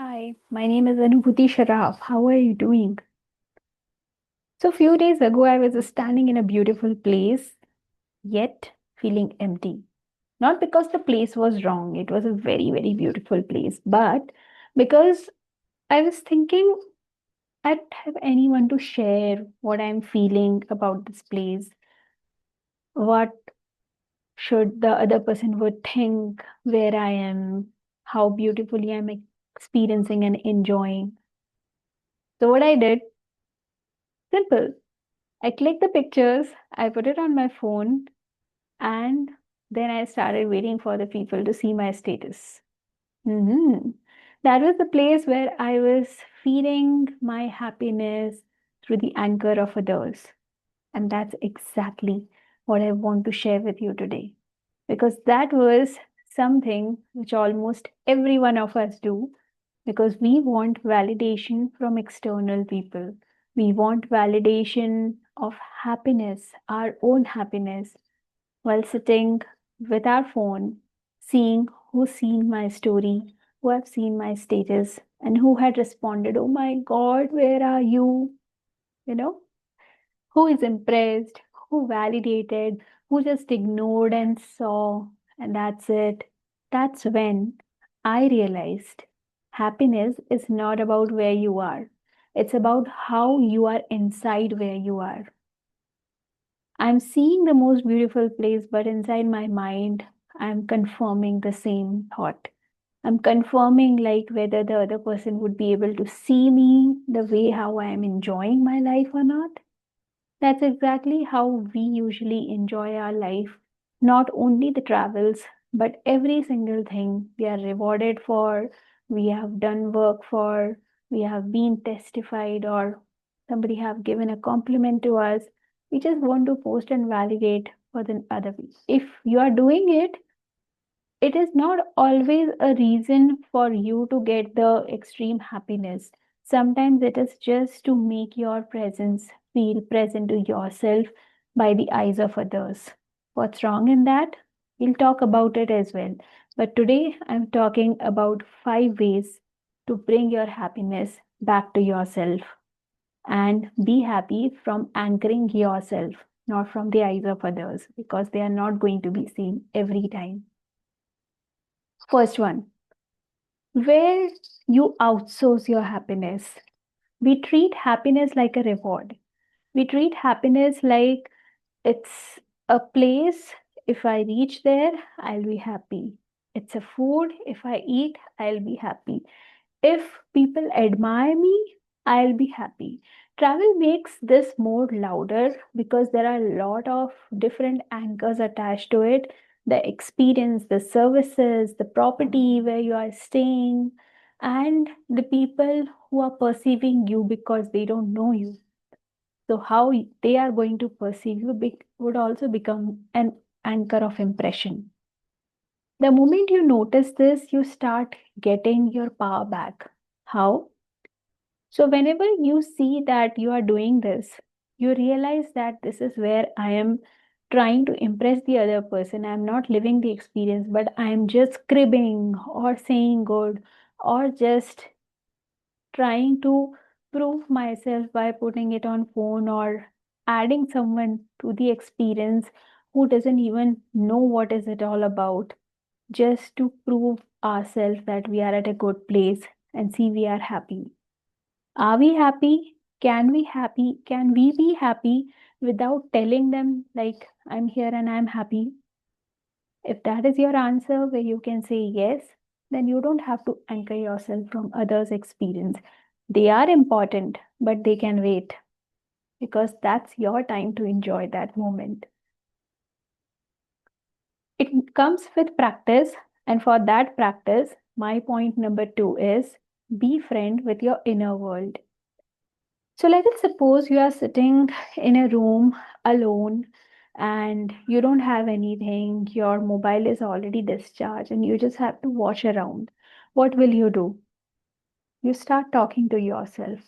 Hi, my name is Anubhuti Sharaf. How are you doing? So, a few days ago, I was standing in a beautiful place, yet feeling empty. Not because the place was wrong, it was a very, very beautiful place, but because I was thinking I don't have anyone to share what I'm feeling about this place. What should the other person would think where I am, how beautifully I'm experiencing and enjoying. So, what I did, simple. I clicked the pictures, I put it on my phone, and then I started waiting for the people to see my status. Mhm. That was the place where I was feeding my happiness through the anchor of others. And that's exactly what I want to share with you today. Because that was something which almost every one of us do because we want validation from external people. We want validation of happiness, our own happiness, while sitting with our phone, seeing who's seen my story, who have seen my status, and who had responded, "Oh my God, where are you?" You know, who is impressed, who validated, who just ignored and saw, and that's it. That's when I realized happiness is not about where you are, it's about how you are inside where you are. I'm seeing the most beautiful place, but inside my mind, I'm confirming the same thought. I'm confirming like whether the other person would be able to see me the way how I am enjoying my life or not. That's exactly how we usually enjoy our life. Not only the travels, but every single thing we are rewarded for, we have done work for, we have been testified, or somebody have given a compliment to us. We just want to post and validate for the other people. If you are doing it, it is not always a reason for you to get the extreme happiness. Sometimes it is just to make your presence feel present to yourself by the eyes of others. What's wrong in that? We'll talk about it as well. But today I'm talking about 5 ways to bring your happiness back to yourself and be happy from anchoring yourself, not from the eyes of others, because they are not going to be seen every time. First one, where you outsource your happiness. We treat happiness like a reward. We treat happiness like it's a place. If I reach there, I'll be happy. It's a food. If I eat, I'll be happy. If people admire me, I'll be happy. Travel makes this more louder because there are a lot of different anchors attached to it. The experience, the services, the property where you are staying, and the people who are perceiving you because they don't know you. So, how they are going to perceive you would also become an anchor of impression. The moment you notice this, you start getting your power back. How? So, whenever you see that you are doing this, you realize that this is where I am trying to impress the other person. I'm not living the experience, but I'm just cribbing or saying good or just trying to prove myself by putting it on phone or adding someone to the experience who doesn't even know what is it all about just to prove ourselves that we are at a good place and see we are happy. Are we happy? Can we be happy without telling them like I'm here and I'm happy? If that is your answer where you can say yes, then you don't have to anchor yourself from others' experience. They are important, but they can wait because that's your time to enjoy that moment. It comes with practice, and for that practice, my point number 2 is be friend with your inner world. So let us suppose you are sitting in a room alone and you don't have anything, your mobile is already discharged, and you just have to watch around. What will you do? You start talking to yourself.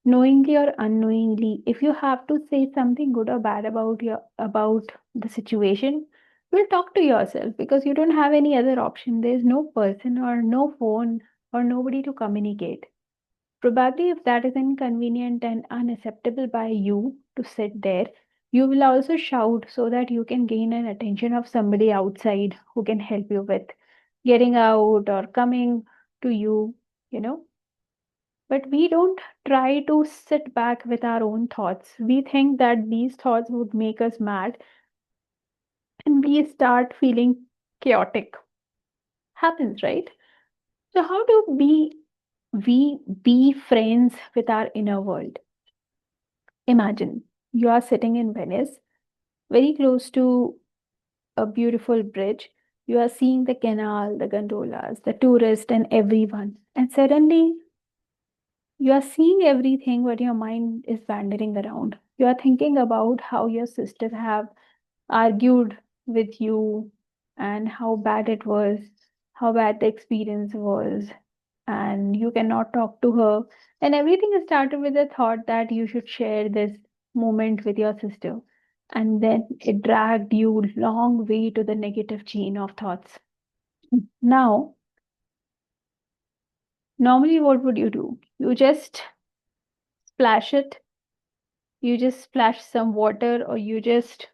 Knowingly or unknowingly, if you have to say something good or bad about the situation, you'll talk to yourself because you don't have any other option. There's no person or no phone or nobody to communicate. Probably, if that is inconvenient and unacceptable by you to sit there, you will also shout so that you can gain an attention of somebody outside who can help you with getting out or coming to you, you know. But we don't try to sit back with our own thoughts. We think that these thoughts would make us mad and we start feeling chaotic. Happens, right? So, how do we be friends with our inner world? Imagine you are sitting in Venice, very close to a beautiful bridge. You are seeing the canal, the gondolas, the tourists, and everyone. And suddenly you are seeing everything, but your mind is wandering around. You are thinking about how your sisters have argued with you and how bad it was, how bad the experience was, and you cannot talk to her. And everything started with the thought that you should share this moment with your sister. And then it dragged you long way to the negative chain of thoughts. Now, normally what would you do? You just splash it, you just splash some water, or you just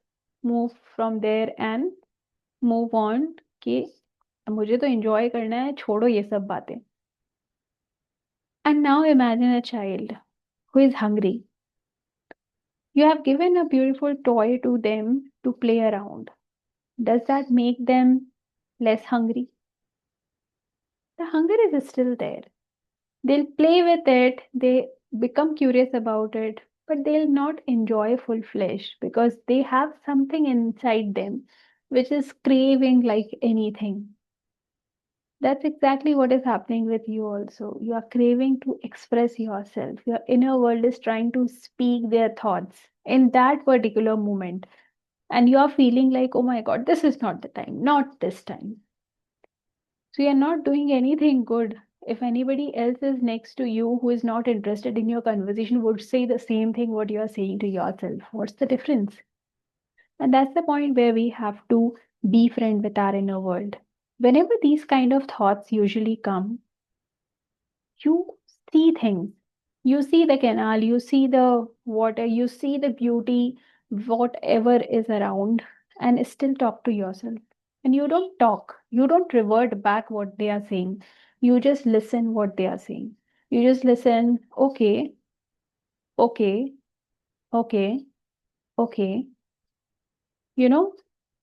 move from there and move on कि मुझे तो enjoy करना है, छोड़ो ये सब बातें. And now imagine a child who is hungry. You have given a beautiful toy to them to play around. Does that make them less hungry? The hunger is still there. They'll play with it, they become curious about it, but they'll not enjoy full flesh because they have something inside them which is craving like anything. That's exactly what is happening with you also. You are craving to express yourself. Your inner world is trying to speak their thoughts in that particular moment. And you are feeling like, oh my God, this is not the time, not this time. So you're not doing anything good. If anybody else is next to you who is not interested in your conversation would say the same thing what you are saying to yourself. What's the difference? And that's the point where we have to befriend with our inner world. Whenever these kind of thoughts usually come, you see things. You see the canal, you see the water, you see the beauty, whatever is around, and still talk to yourself. And you don't talk, you don't revert back what they are saying. You just listen what they are saying. You just listen, okay, okay, okay, okay, you know.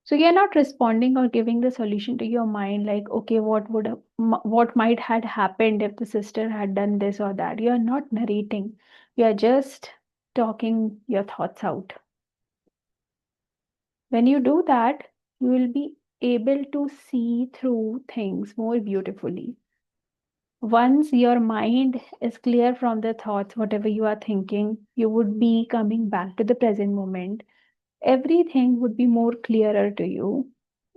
So you're not responding or giving the solution to your mind like, okay, what might had happened if the sister had done this or that. You're not narrating. You're just talking your thoughts out. When you do that, you will be able to see through things more beautifully. Once your mind is clear from the thoughts, whatever you are thinking, you would be coming back to the present moment. Everything would be more clearer to you.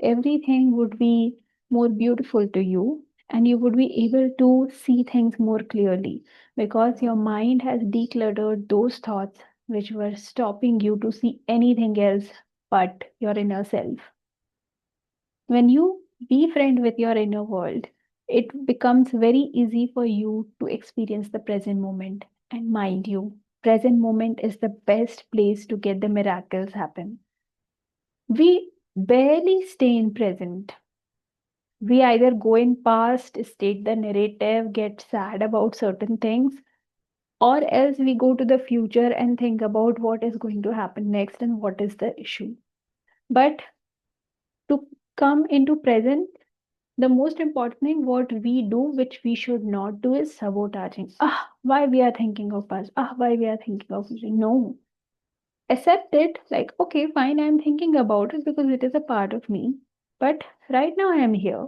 Everything would be more beautiful to you. And you would be able to see things more clearly because your mind has decluttered those thoughts which were stopping you to see anything else but your inner self. When you befriend with your inner world, it becomes very easy for you to experience the present moment. And mind you, present moment is the best place to get the miracles happen. We barely stay in present. We either go in past, state the narrative, get sad about certain things, or else we go to the future and think about what is going to happen next and what is the issue. But to come into present, the most important thing what we do, which we should not do, is sabotaging. Why we are thinking of us? Why we are thinking of us? No. Accept it like, okay, fine, I'm thinking about it because it is a part of me. But right now I am here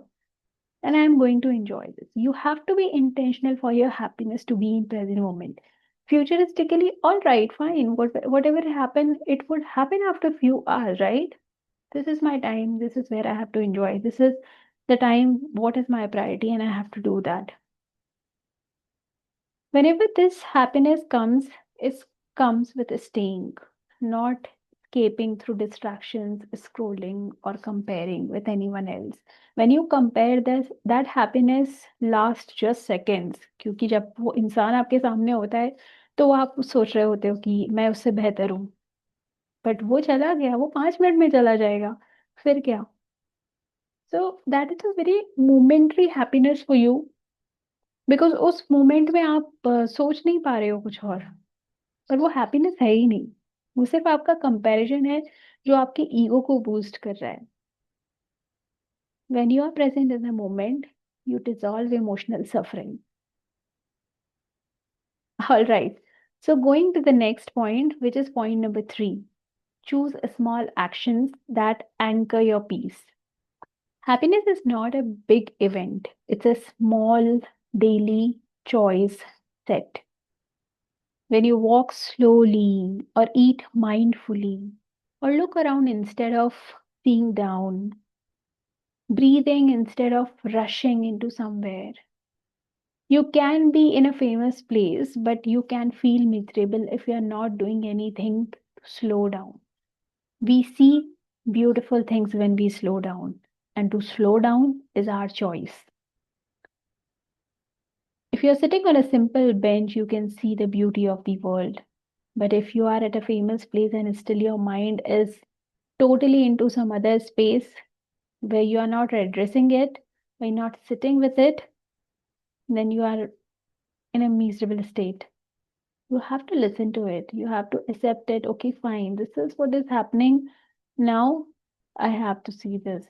and I'm going to enjoy this. You have to be intentional for your happiness to be in present moment. Futuristically, all right, fine. Whatever happen, it would happen after a few hours, right? This is my time. This is where I have to enjoy. This is the time. What is my priority, and I have to do that. Whenever this happiness comes, it comes with a staying, not escaping through distractions, scrolling, or comparing with anyone else. When you compare this, that happiness lasts just seconds. क्योंकि जब वो इंसान आपके सामने होता है तो आप सोच रहे होते हो कि मैं उससे बेहतर हूँ, बट वो चला गया, वो 5 मिनट में चला जाएगा, फिर क्या? So that is a very momentary happiness for you, because उस मोमेंट में आप सोच नहीं पा रहे हो कुछ और वो हैप्पीनेस है ही नहीं। वो सिर्फ आपका कंपैरिजन है जो आपके ईगो को बूस्ट कर रहा है। When you are present in the moment, you dissolve emotional suffering. All right, so going to the next point, which is point number 3, choose small actions that anchor your peace. Happiness is not a big event, it's a small daily choice set. When you walk slowly, or eat mindfully, or look around instead of seeing down, breathing instead of rushing into somewhere. You can be in a famous place, but you can feel miserable if you are not doing anything to slow down. We see beautiful things when we slow down, and to slow down is our choice. If you're sitting on a simple bench, you can see the beauty of the world. But if you are at a famous place and still your mind is totally into some other space where you are not addressing it, where you're not sitting with it, then you are in a miserable state. You have to listen to it. You have to accept it. Okay, fine. This is what is happening. Now I have to see this.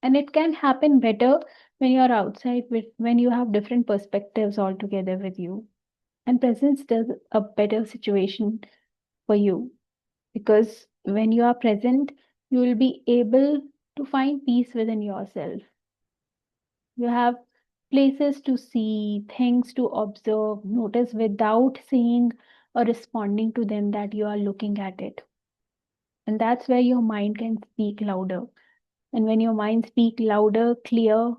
And it can happen better when you're outside, when you have different perspectives altogether with you. And presence does a better situation for you, because when you are present, you will be able to find peace within yourself. You have places to see, things to observe, notice without saying or responding to them that you are looking at it. And that's where your mind can speak louder. And when your mind speaks louder, clear,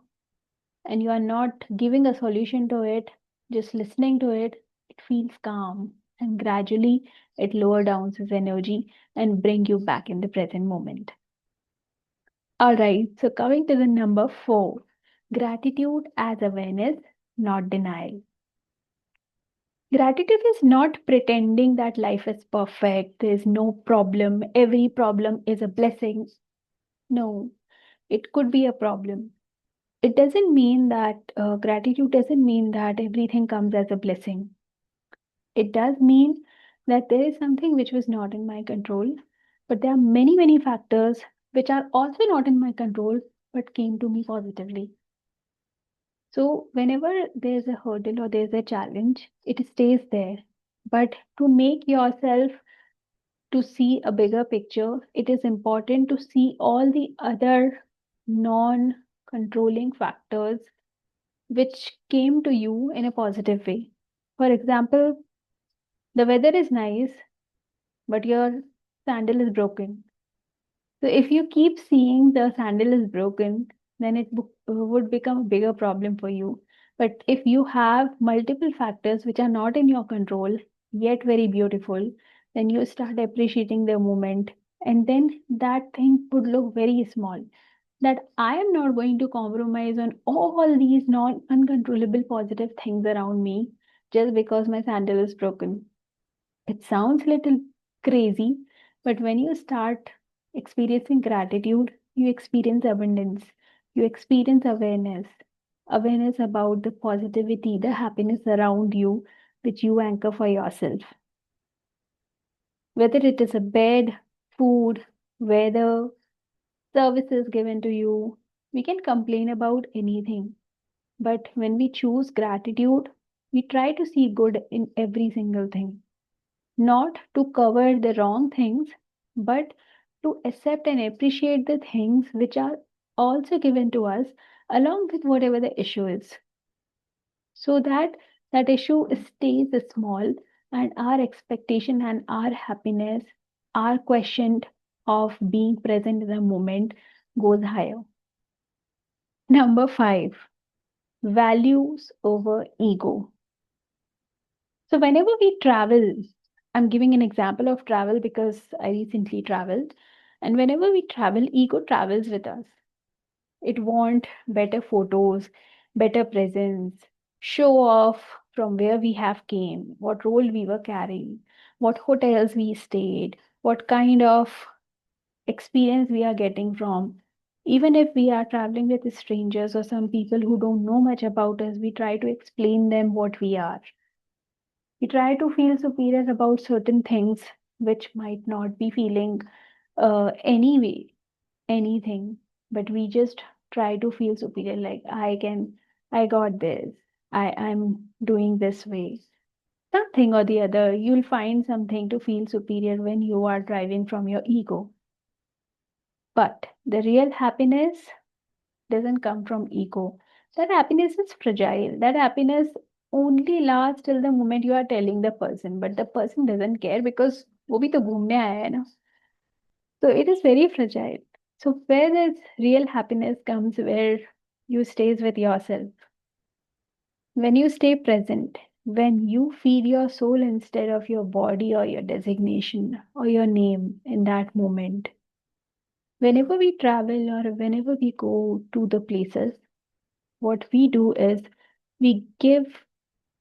and you are not giving a solution to it, just listening to it, it feels calm. And gradually it lower down its energy and bring you back in the present moment. All right, so coming to the number 4, gratitude as awareness, not denial. Gratitude is not pretending that life is perfect, there's no problem, every problem is a blessing. No, it could be a problem. It doesn't mean that gratitude doesn't mean that everything comes as a blessing. It does mean that there is something which was not in my control, but there are many, many factors which are also not in my control but came to me positively. So, whenever there's a hurdle or there's a challenge, it stays there. But to make yourself to see a bigger picture, it is important to see all the other non controlling factors which came to you in a positive way. For example, the weather is nice, but your sandal is broken. So if you keep seeing the sandal is broken, then it would become a bigger problem for you. But if you have multiple factors which are not in your control, yet very beautiful, then you start appreciating the moment. And then that thing would look very small. That I am not going to compromise on all these non uncontrollable positive things around me just because my sandal is broken. It sounds a little crazy, but when you start experiencing gratitude, you experience abundance, you experience awareness about the positivity, the happiness around you, which you anchor for yourself. Whether it is a bed, food, weather, services given to you, we can complain about anything. But when we choose gratitude, we try to see good in every single thing, not to cover the wrong things, but to accept and appreciate the things which are also given to us along with whatever the issue is, so that that issue stays small and our expectation and our happiness, our quotient of being present in the moment goes higher. Number 5, values over ego. So whenever we travel, I'm giving an example of travel because I recently traveled. And whenever we travel, ego travels with us. It want better photos, better presence, show off from where we have came, what role we were carrying, what hotels we stayed, what kind of experience we are getting from. Even if we are traveling with strangers or some people who don't know much about us, we try to explain them what we are. We try to feel superior about certain things which might not be feeling anyway, anything, but we just try to feel superior, like I got this, I'm doing this way. Something or the other, you'll find something to feel superior when you are driving from your ego. But the real happiness doesn't come from ego. That happiness is fragile. That happiness only lasts till the moment you are telling the person, but the person doesn't care because वो भी तो घूमने आया है ना. So it is very fragile. So where this real happiness comes where you stays with yourself. When you stay present, when you feed your soul instead of your body or your designation or your name in that moment. Whenever we travel or whenever we go to the places, what we do is we give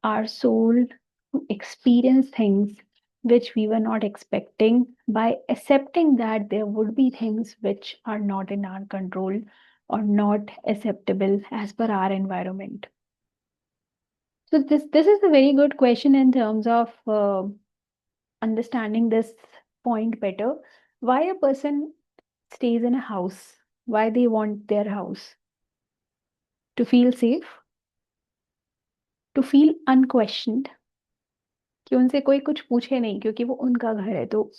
our soul to experience things which we were not expecting by accepting that there would be things which are not in our control or not acceptable as per our environment. So this is a very good question in terms of understanding this point better. Why a person stays in a house? Why they want their house? To feel safe, to feel unquestioned, कि उनसे कोई कुछ पूछे नहीं क्योंकि वो उनका घर है तो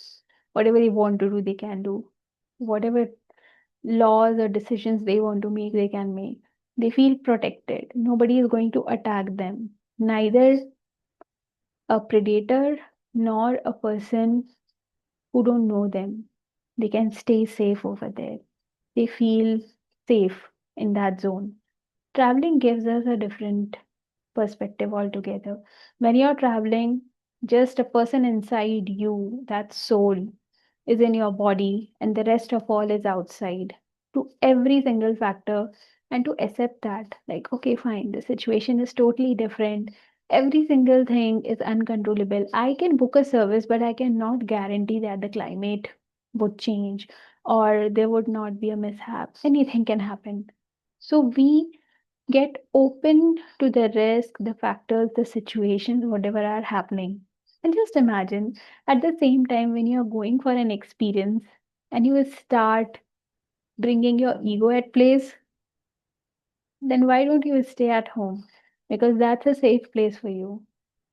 whatever they want to do they can do, whatever laws or decisions they want to make they can make. They feel protected, nobody is going to attack them, neither a predator nor a person who don't know them. They can stay safe over there, they feel safe in that zone. Traveling gives us a different perspective altogether. When you're traveling, just a person inside you, that soul, is in your body, and the rest of all is outside to every single factor. And to accept that, like, okay, fine, the situation is totally different. Every single thing is uncontrollable. I can book a service, but I cannot guarantee that the climate would change or there would not be a mishap. Anything can happen. So we get open to the risk, the factors, the situations, whatever are happening. And just imagine at the same time when you're going for an experience and you will start bringing your ego at place, then why don't you stay at home? Because that's a safe place for you.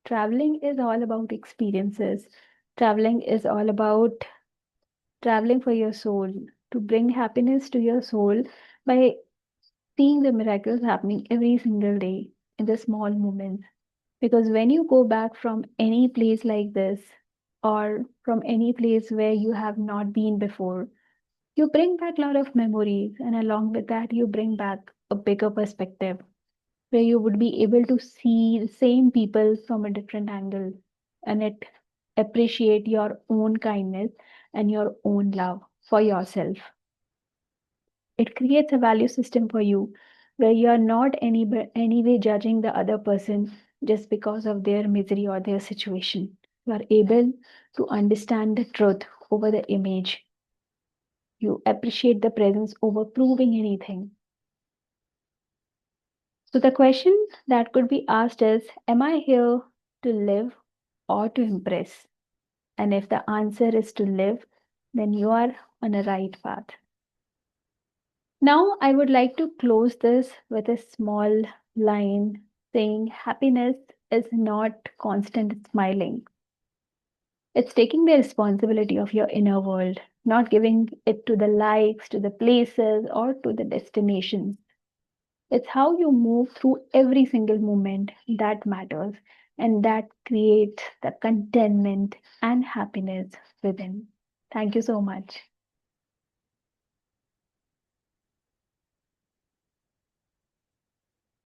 Traveling is all about experiences. Traveling is all about traveling for your soul, to bring happiness to your soul by seeing the miracles happening every single day in the small moments. Because when you go back from any place like this, or from any place where you have not been before, you bring back a lot of memories, and along with that, you bring back a bigger perspective where you would be able to see the same people from a different angle and it appreciate your own kindness and your own love for yourself. It creates a value system for you where you're not anyway judging the other person just because of their misery or their situation. You are able to understand the truth over the image. You appreciate the presence over proving anything. So the question that could be asked is, am I here to live or to impress? And if the answer is to live, then you are on a right path. Now, I would like to close this with a small line saying happiness is not constant smiling. It's taking the responsibility of your inner world, not giving it to the likes, to the places, or to the destinations. It's how you move through every single moment that matters, and that creates the contentment and happiness within. Thank you so much.